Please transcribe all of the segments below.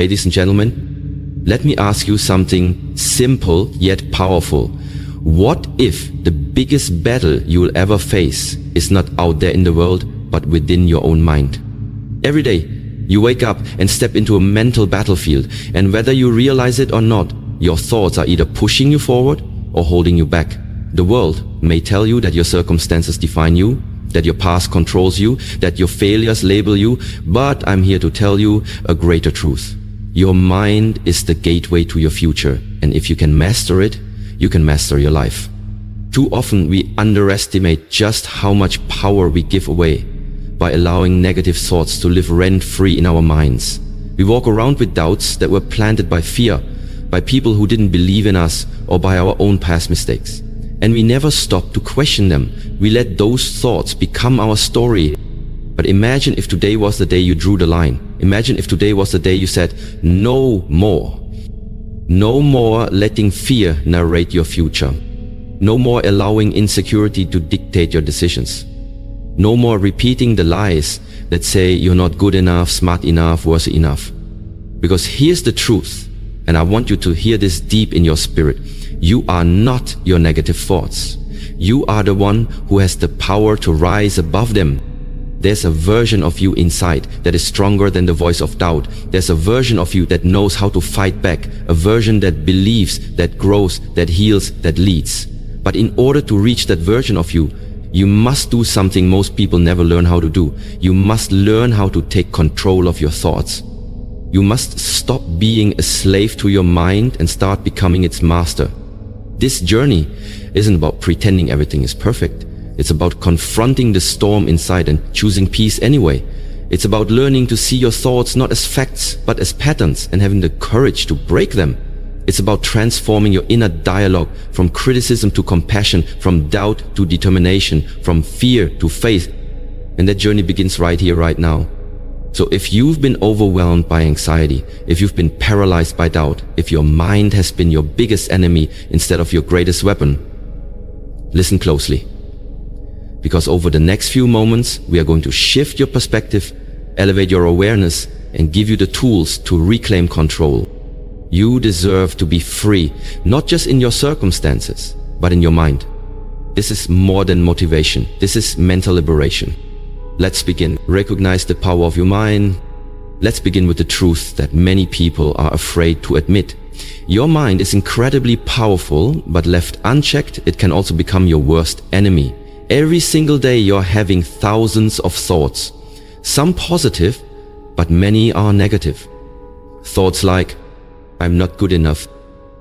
Ladies and gentlemen, let me ask you something simple yet powerful. What if the biggest battle you will ever face is not out there in the world, but within your own mind? Every day, you wake up and step into a mental battlefield, and whether you realize it or not, your thoughts are either pushing you forward or holding you back. The world may tell you that your circumstances define you, that your past controls you, that your failures label you, but I'm here to tell you a greater truth. Your mind is the gateway to your future, and if you can master it, you can master your life. Too often we underestimate just how much power we give away by allowing negative thoughts to live rent-free in our minds. We walk around with doubts that were planted by fear, by people who didn't believe in us, or by our own past mistakes. And we never stop to question them. We let those thoughts become our story. But imagine if today was the day you drew the line. Imagine if today was the day you said, no more. No more letting fear narrate your future. No more allowing insecurity to dictate your decisions. No more repeating the lies that say you're not good enough, smart enough, worthy enough. Because here's the truth, and I want you to hear this deep in your spirit. You are not your negative thoughts. You are the one who has the power to rise above them. There's a version of you inside that is stronger than the voice of doubt. There's a version of you that knows how to fight back, a version that believes, that grows, that heals, that leads. But in order to reach that version of you, you must do something most people never learn how to do. You must learn how to take control of your thoughts. You must stop being a slave to your mind and start becoming its master. This journey isn't about pretending everything is perfect. It's about confronting the storm inside and choosing peace anyway. It's about learning to see your thoughts not as facts, but as patterns, and having the courage to break them. It's about transforming your inner dialogue from criticism to compassion, from doubt to determination, from fear to faith. And that journey begins right here, right now. So if you've been overwhelmed by anxiety, if you've been paralyzed by doubt, if your mind has been your biggest enemy instead of your greatest weapon, listen closely. Because over the next few moments, we are going to shift your perspective, elevate your awareness, and give you the tools to reclaim control. You deserve to be free, not just in your circumstances, but in your mind. This is more than motivation. This is mental liberation. Let's begin. Recognize the power of your mind. Let's begin with the truth that many people are afraid to admit. Your mind is incredibly powerful, but left unchecked, it can also become your worst enemy. Every single day you're having thousands of thoughts. Some positive, but many are negative. Thoughts like, I'm not good enough.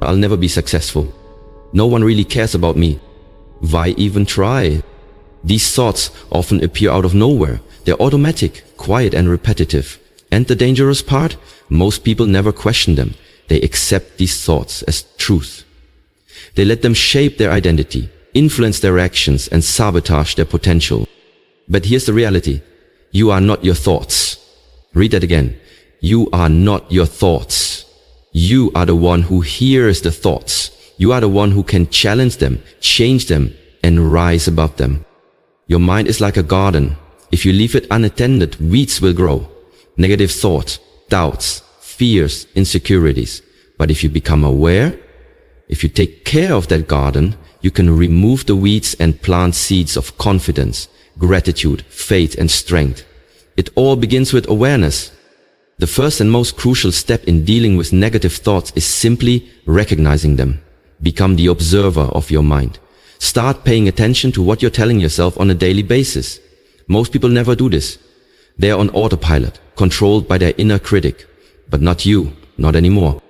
I'll never be successful. No one really cares about me. Why even try? These thoughts often appear out of nowhere. They're automatic, quiet and repetitive. And the dangerous part? Most people never question them. They accept these thoughts as truth. They let them shape their identity, influence their actions, and sabotage their potential. But here's the reality. You are not your thoughts. Read that again. You are not your thoughts. You are the one who hears the thoughts. You are the one who can challenge them, change them, and rise above them. Your mind is like a garden. If you leave it unattended, weeds will grow. Negative thoughts, doubts, fears, insecurities. But if you become aware, if you take care of that garden, you can remove the weeds and plant seeds of confidence, gratitude, faith, and strength. It all begins with awareness. The first and most crucial step in dealing with negative thoughts is simply recognizing them. Become the observer of your mind. Start paying attention to what you're telling yourself on a daily basis. Most people never do this. They are on autopilot, controlled by their inner critic. But not you, not anymore.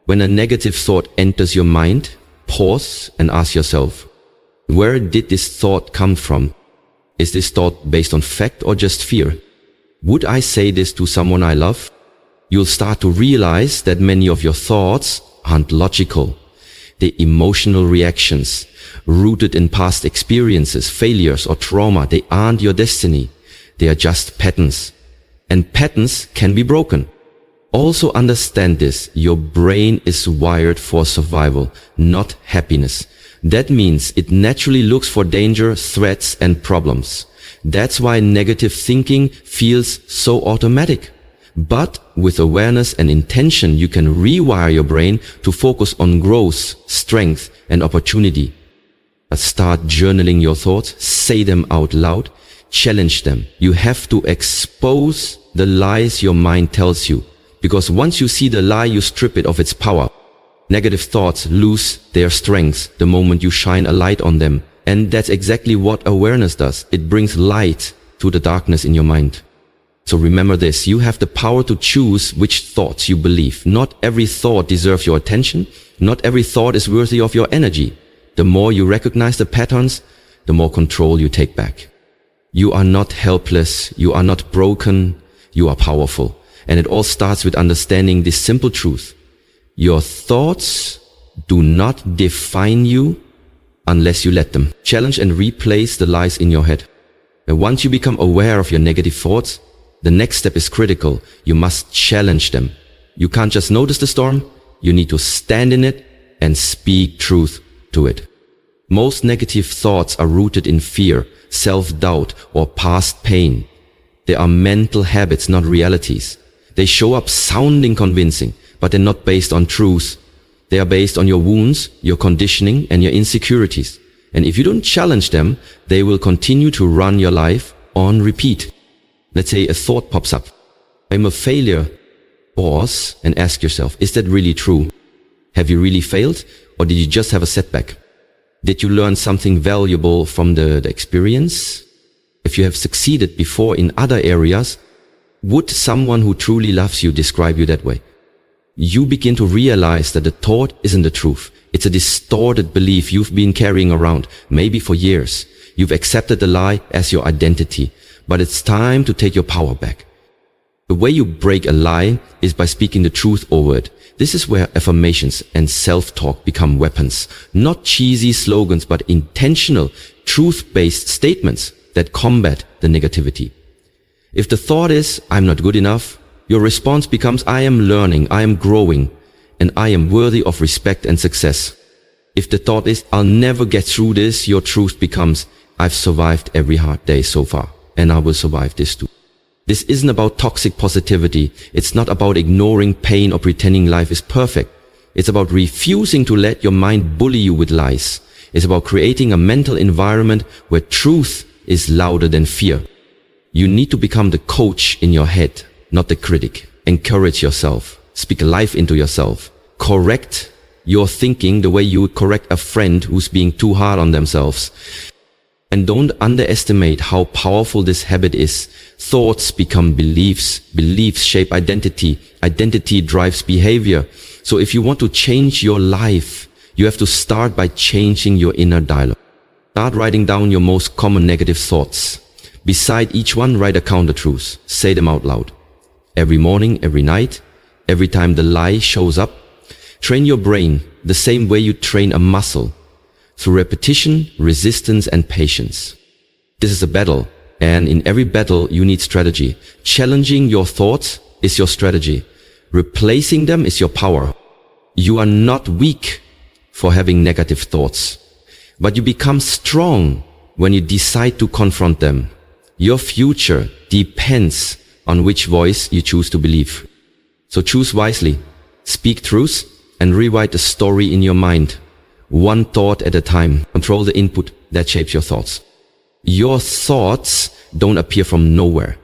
When a negative thought enters your mind, pause and ask yourself, where did this thought come from? Is this thought based on fact or just fear? Would I say this to someone I love? You'll start to realize that many of your thoughts aren't logical. They're emotional reactions, rooted in past experiences, failures, or trauma. They aren't your destiny. They are just patterns. And patterns can be broken. Also understand this, your brain is wired for survival, not happiness. That means it naturally looks for danger, threats, and problems. That's why negative thinking feels so automatic. But with awareness and intention, you can rewire your brain to focus on growth, strength, and opportunity. Start journaling your thoughts, say them out loud, challenge them. You have to expose the lies your mind tells you, because once you see the lie, you strip it of its power. Negative thoughts lose their strength the moment you shine a light on them. And that's exactly what awareness does. It brings light to the darkness in your mind. So remember this, you have the power to choose which thoughts you believe. Not every thought deserves your attention. Not every thought is worthy of your energy. The more you recognize the patterns, the more control you take back. You are not helpless. You are not broken. You are powerful. And it all starts with understanding this simple truth. Your thoughts do not define you unless you let them. Challenge and replace the lies in your head. And once you become aware of your negative thoughts, the next step is critical. You must challenge them. You can't just notice the storm. You need to stand in it and speak truth to it. Most negative thoughts are rooted in fear, self-doubt, or past pain. They are mental habits, not realities. They show up sounding convincing, but they're not based on truth. They are based on your wounds, your conditioning, and your insecurities. And if you don't challenge them, they will continue to run your life on repeat. Let's say a thought pops up. I'm a failure. Pause and ask yourself, is that really true? Have you really failed? Or did you just have a setback? Did you learn something valuable from the experience? If you have succeeded before in other areas, would someone who truly loves you describe you that way? You begin to realize that the thought isn't the truth. It's a distorted belief you've been carrying around, maybe for years. You've accepted the lie as your identity, but it's time to take your power back. The way you break a lie is by speaking the truth over it. This is where affirmations and self-talk become weapons. Not cheesy slogans, but intentional, truth-based statements that combat the negativity. If the thought is, I'm not good enough, your response becomes, I am learning, I am growing, and I am worthy of respect and success. If the thought is, I'll never get through this, your truth becomes, I've survived every hard day so far, and I will survive this too. This isn't about toxic positivity. It's not about ignoring pain or pretending life is perfect. It's about refusing to let your mind bully you with lies. It's about creating a mental environment where truth is louder than fear. You need to become the coach in your head, not the critic. Encourage yourself. Speak life into yourself. Correct your thinking the way you would correct a friend who's being too hard on themselves. And don't underestimate how powerful this habit is. Thoughts become beliefs. Beliefs shape identity. Identity drives behavior. So if you want to change your life, you have to start by changing your inner dialogue. Start writing down your most common negative thoughts. Beside each one, write a counter-truth. Say them out loud. Every morning, every night, every time the lie shows up. Train your brain the same way you train a muscle. Through repetition, resistance, and patience. This is a battle, and in every battle you need strategy. Challenging your thoughts is your strategy. Replacing them is your power. You are not weak for having negative thoughts, but you become strong when you decide to confront them. Your future depends on which voice you choose to believe. So choose wisely, speak truth, and rewrite the story in your mind. One thought at a time. Control the input that shapes your thoughts. Your thoughts don't appear from nowhere.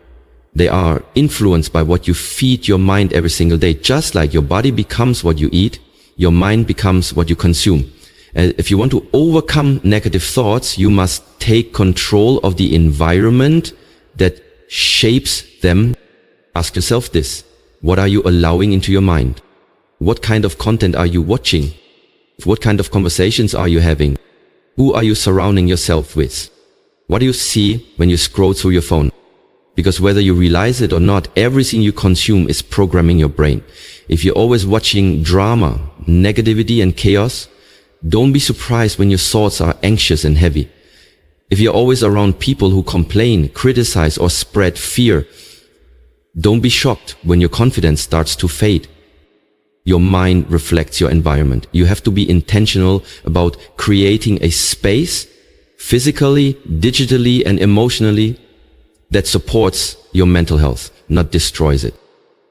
They are influenced by what you feed your mind every single day. Just like your body becomes what you eat, your mind becomes what you consume. If you want to overcome negative thoughts, you must take control of the environment that shapes them. Ask yourself this. What are you allowing into your mind? What kind of content are you watching? What kind of conversations are you having? Who are you surrounding yourself with? What do you see when you scroll through your phone? Because whether you realize it or not, everything you consume is programming your brain. If you're always watching drama, negativity, and chaos, don't be surprised when your thoughts are anxious and heavy. If you're always around people who complain, criticize, or spread fear, don't be shocked when your confidence starts to fade. Your mind reflects your environment. You have to be intentional about creating a space, physically, digitally, and emotionally, that supports your mental health, not destroys it.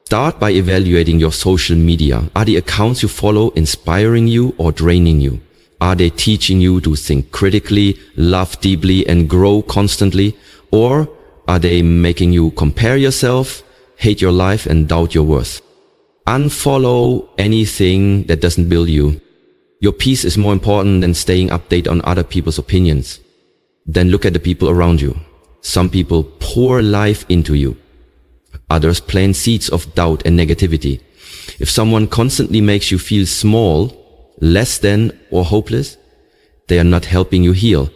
Start by evaluating your social media. Are the accounts you follow inspiring you or draining you? Are they teaching you to think critically, love deeply, and grow constantly? Or are they making you compare yourself, hate your life, and doubt your worth? Unfollow anything that doesn't build you. Your peace is more important than staying updated on other people's opinions. Then look at the people around you. Some people pour life into you. Others plant seeds of doubt and negativity. If someone constantly makes you feel small, less than, or hopeless, they are not helping you heal.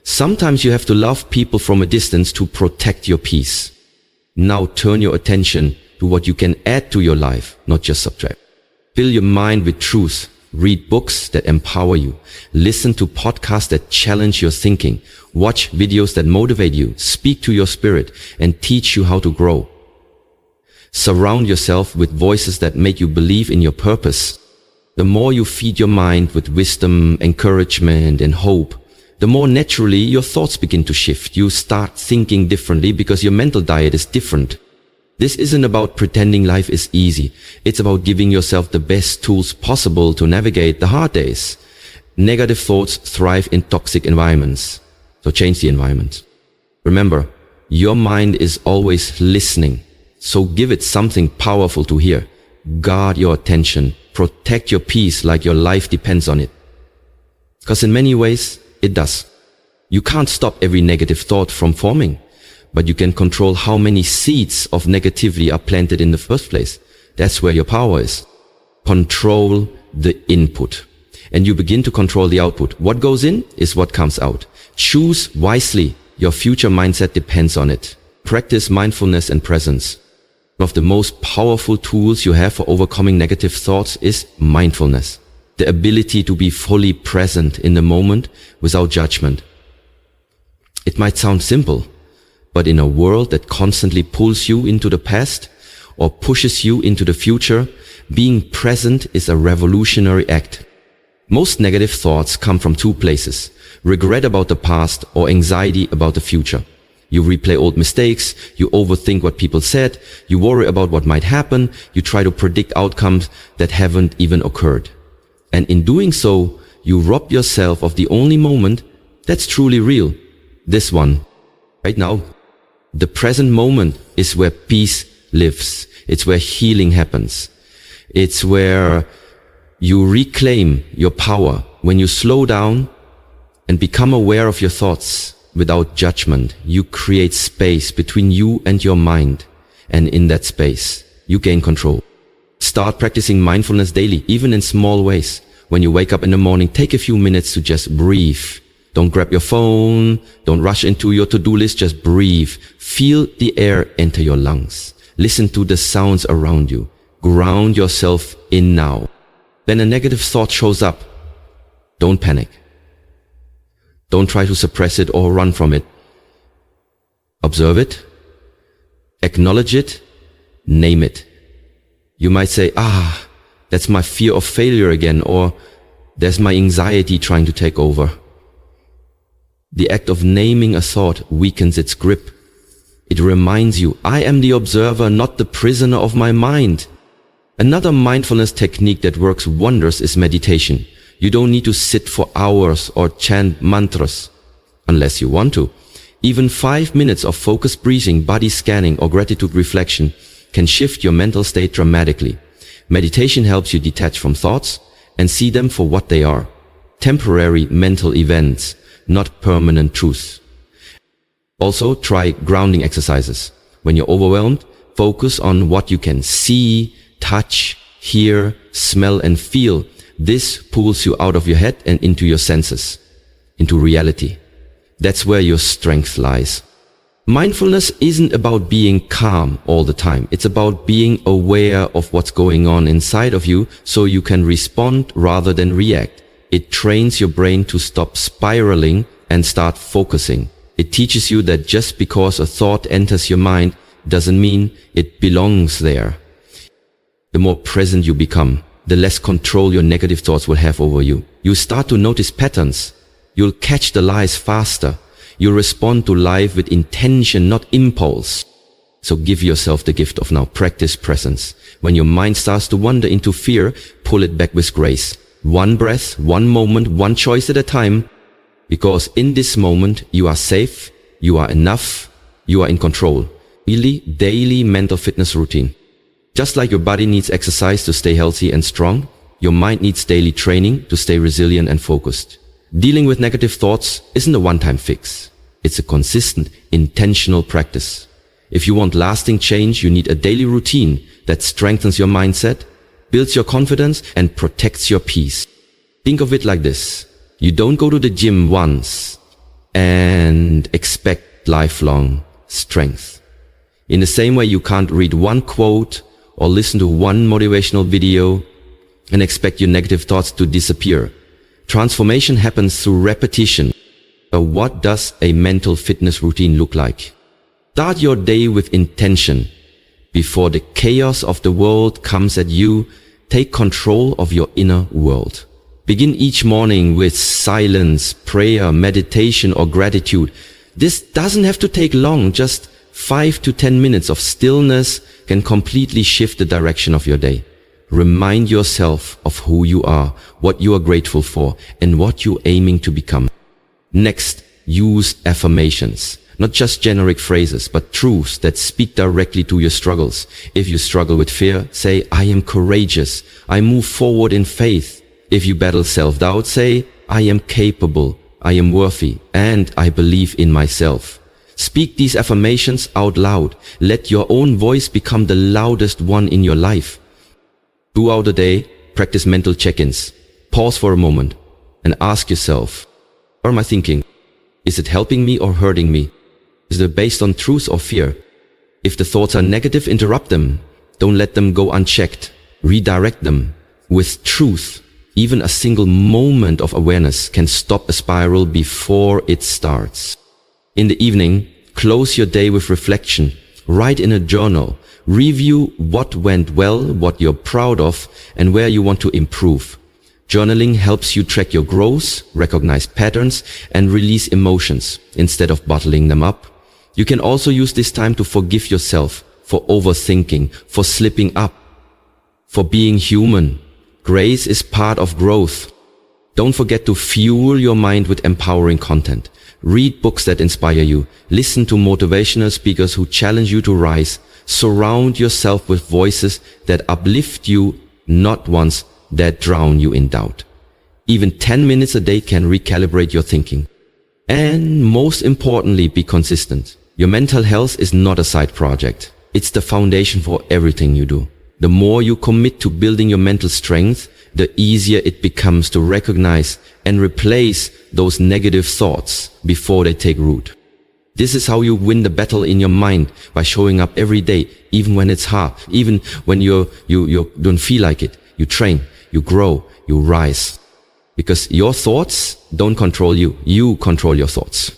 Sometimes you have to love people from a distance to protect your peace. Now turn your attention to what you can add to your life, not just subtract. Fill your mind with truth. Read books that empower you. Listen to podcasts that challenge your thinking. Watch videos that motivate you. Speak to your spirit and teach you how to grow. Surround yourself with voices that make you believe in your purpose. The more you feed your mind with wisdom, encouragement, and hope, the more naturally your thoughts begin to shift. You start thinking differently because your mental diet is different. This isn't about pretending life is easy. It's about giving yourself the best tools possible to navigate the hard days. Negative thoughts thrive in toxic environments. So change the environment. Remember, your mind is always listening. So give it something powerful to hear. Guard your attention. Protect your peace like your life depends on it. Because in many ways, it does. You can't stop every negative thought from forming, but you can control how many seeds of negativity are planted in the first place. That's where your power is. Control the input, and you begin to control the output. What goes in is what comes out. Choose wisely. Your future mindset depends on it. Practice mindfulness and presence. One of the most powerful tools you have for overcoming negative thoughts is mindfulness. The ability to be fully present in the moment without judgment. It might sound simple, but in a world that constantly pulls you into the past or pushes you into the future, being present is a revolutionary act. Most negative thoughts come from two places: regret about the past or anxiety about the future. You replay old mistakes, you overthink what people said, you worry about what might happen, you try to predict outcomes that haven't even occurred. And in doing so, you rob yourself of the only moment that's truly real. This one, right now. The present moment is where peace lives. It's where healing happens. It's where you reclaim your power. When you slow down and become aware of your thoughts without judgment, you create space between you and your mind. And in that space, you gain control. Start practicing mindfulness daily, even in small ways. When you wake up in the morning, take a few minutes to just breathe. Don't grab your phone. Don't rush into your to-do list. Just breathe. Feel the air enter your lungs. Listen to the sounds around you. Ground yourself in now. Then a negative thought shows up. Don't panic. Don't try to suppress it or run from it. Observe it. Acknowledge it. Name it. You might say, that's my fear of failure again, or there's my anxiety trying to take over. The act of naming a thought weakens its grip. It reminds you, I am the observer, not the prisoner of my mind. Another mindfulness technique that works wonders is meditation. You don't need to sit for hours or chant mantras, unless you want to. Even 5 minutes of focused breathing, body scanning, or gratitude reflection can shift your mental state dramatically. Meditation helps you detach from thoughts and see them for what they are. Temporary mental events, not permanent truths. Also, try grounding exercises. When you're overwhelmed, focus on what you can see, touch, hear, smell, and feel. This pulls you out of your head and into your senses, into reality. That's where your strength lies. Mindfulness isn't about being calm all the time. It's about being aware of what's going on inside of you so you can respond rather than react. It trains your brain to stop spiraling and start focusing. It teaches you that just because a thought enters your mind doesn't mean it belongs there. The more present you become, the less control your negative thoughts will have over you. You start to notice patterns. You'll catch the lies faster. You'll respond to life with intention, not impulse. So give yourself the gift of now. Practice presence. When your mind starts to wander into fear, pull it back with grace. One breath, one moment, one choice at a time. Because in this moment, you are safe, you are enough, you are in control. Really, daily mental fitness routine. Just like your body needs exercise to stay healthy and strong, your mind needs daily training to stay resilient and focused. Dealing with negative thoughts isn't a one-time fix. It's a consistent, intentional practice. If you want lasting change, you need a daily routine that strengthens your mindset, builds your confidence, and protects your peace. Think of it like this. You don't go to the gym once and expect lifelong strength. In the same way, you can't read one quote or listen to one motivational video and expect your negative thoughts to disappear. Transformation happens through repetition. So what does a mental fitness routine look like? Start your day with intention. Before the chaos of the world comes at you, take control of your inner world. Begin each morning with silence, prayer, meditation, or gratitude. This doesn't have to take long. Just 5 to 10 minutes of stillness can completely shift the direction of your day. Remind yourself of who you are, what you are grateful for, and what you're aiming to become. Next, use affirmations. Not just generic phrases, but truths that speak directly to your struggles. If you struggle with fear, say, I am courageous. I move forward in faith. If you battle self-doubt, say, I am capable. I am worthy. And I believe in myself. Speak these affirmations out loud. Let your own voice become the loudest one in your life. Throughout the day, practice mental check-ins. Pause for a moment and ask yourself, what am I thinking? Is it helping me or hurting me? Is it based on truth or fear? If the thoughts are negative, interrupt them. Don't let them go unchecked. Redirect them with truth. Even a single moment of awareness can stop a spiral before it starts. In the evening, close your day with reflection. Write in a journal. Review what went well, what you're proud of, and where you want to improve. Journaling helps you track your growth, recognize patterns, and release emotions instead of bottling them up. You can also use this time to forgive yourself for overthinking, for slipping up, for being human. Grace is part of growth. Don't forget to fuel your mind with empowering content. Read books that inspire you. Listen to motivational speakers who challenge you to rise. Surround yourself with voices that uplift you, not ones that drown you in doubt. Even 10 minutes a day can recalibrate your thinking. And most importantly, be consistent. Your mental health is not a side project. It's the foundation for everything you do. The more you commit to building your mental strength, the easier it becomes to recognize and replace those negative thoughts before they take root. This is how you win the battle in your mind, by showing up every day, even when it's hard, even when you don't feel like it. You train, you grow, you rise. Because your thoughts don't control you. You control your thoughts.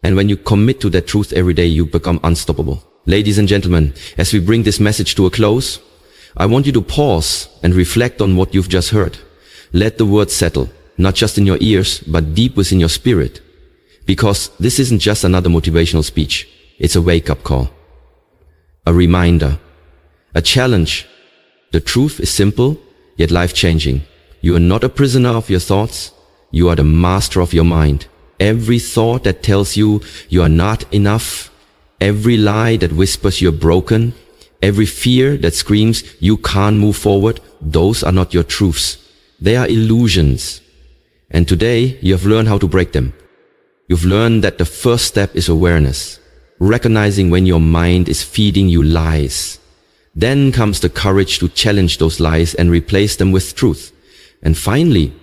And when you commit to that truth every day, you become unstoppable. Ladies and gentlemen, as we bring this message to a close, I want you to pause and reflect on what you've just heard. Let the words settle, not just in your ears, but deep within your spirit. Because this isn't just another motivational speech. It's a wake-up call. A reminder. A challenge. The truth is simple, yet life-changing. You are not a prisoner of your thoughts. You are the master of your mind. Every thought that tells you you are not enough, every lie that whispers you're broken, every fear that screams you can't move forward, those are not your truths. They are illusions. And today you have learned how to break them. You've learned that the first step is awareness, recognizing when your mind is feeding you lies. Then comes the courage to challenge those lies and replace them with truth. And finally,